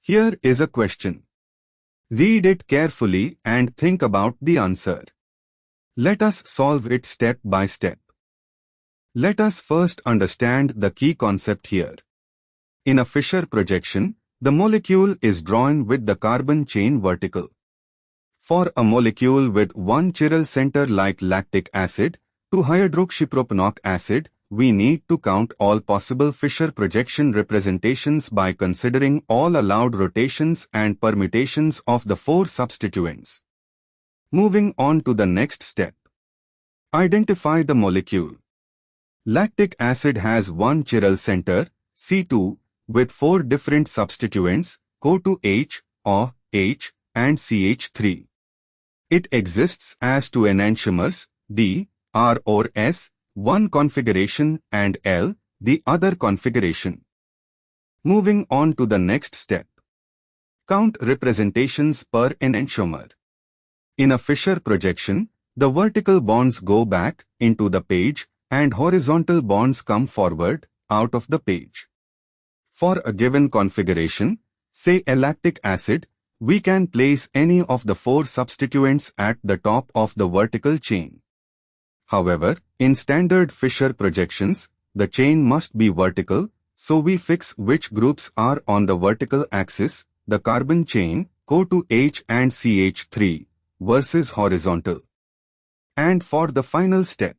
Here is a question. Read it carefully and think about the answer. Let us solve it step by step. Let us first understand the key concept here. In a Fischer projection, the molecule is drawn with the carbon chain vertical. For a molecule with one chiral center like lactic acid, 2-hydroxypropanoic acid, we need to count all possible Fischer projection representations by considering all allowed rotations and permutations of the 4 substituents. Moving on to the next step. Identify the molecule. Lactic acid has one chiral center, C2, with 4 different substituents, CO2H, O, H, and CH3. It exists as 2 enantiomers, D, R or S, one configuration, and L, the other configuration. Moving on to the next step. Count representations per enantiomer. In a Fischer projection, the vertical bonds go back into the page and horizontal bonds come forward out of the page. For a given configuration, say a lactic acid, we can place any of the 4 substituents at the top of the vertical chain. However, in standard Fischer projections, the chain must be vertical, so we fix which groups are on the vertical axis, the carbon chain, CO2H and CH3, versus horizontal. And for the final step.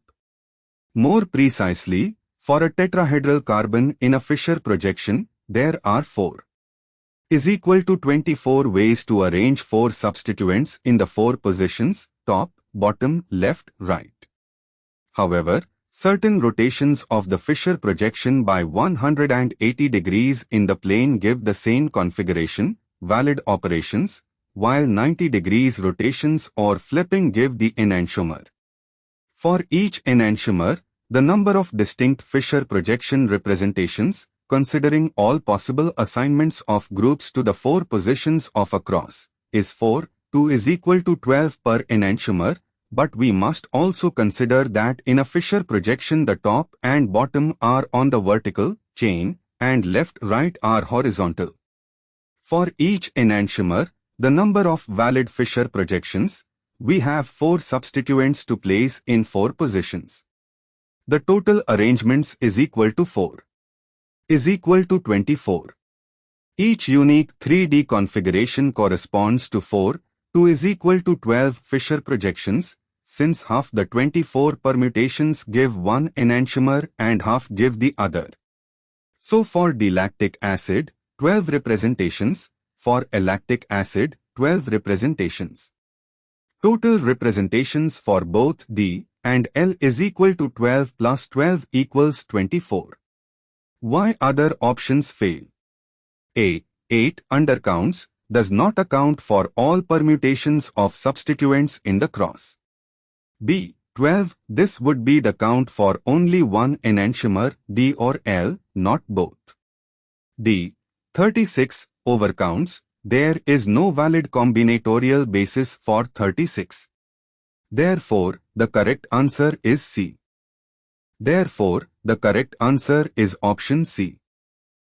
More precisely, for a tetrahedral carbon in a Fischer projection, there are 4 is equal to 24 ways to arrange 4 substituents in the 4 positions, top, bottom, left, right. However, certain rotations of the Fischer projection by 180 degrees in the plane give the same configuration, valid operations, while 90 degrees rotations or flipping give the enantiomer. For each enantiomer, the number of distinct Fischer projection representations, considering all possible assignments of groups to the 4 positions of a cross, is 4, 2 is equal to 12 per enantiomer, but we must also consider that in a Fischer projection the top and bottom are on the vertical chain and left-right are horizontal. For each enantiomer, the number of valid Fischer projections, we have 4 substituents to place in 4 positions. The total arrangements is equal to 4. Is equal to 24. Each unique 3D configuration corresponds to 4, 2 is equal to 12 Fischer projections, since half the 24 permutations give one enantiomer and half give the other. So for D-lactic acid, 12 representations, for lactic acid, 12 representations. Total representations for both D and L is equal to 12 plus 12 equals 24. Why other options fail? A. 8 undercounts does not account for all permutations of substituents in the cross. B. 12, this would be the count for only one enantiomer, D or L, not both. D. 36, overcounts, there is no valid combinatorial basis for 36. Therefore, the correct answer is C. Therefore, the correct answer is option C.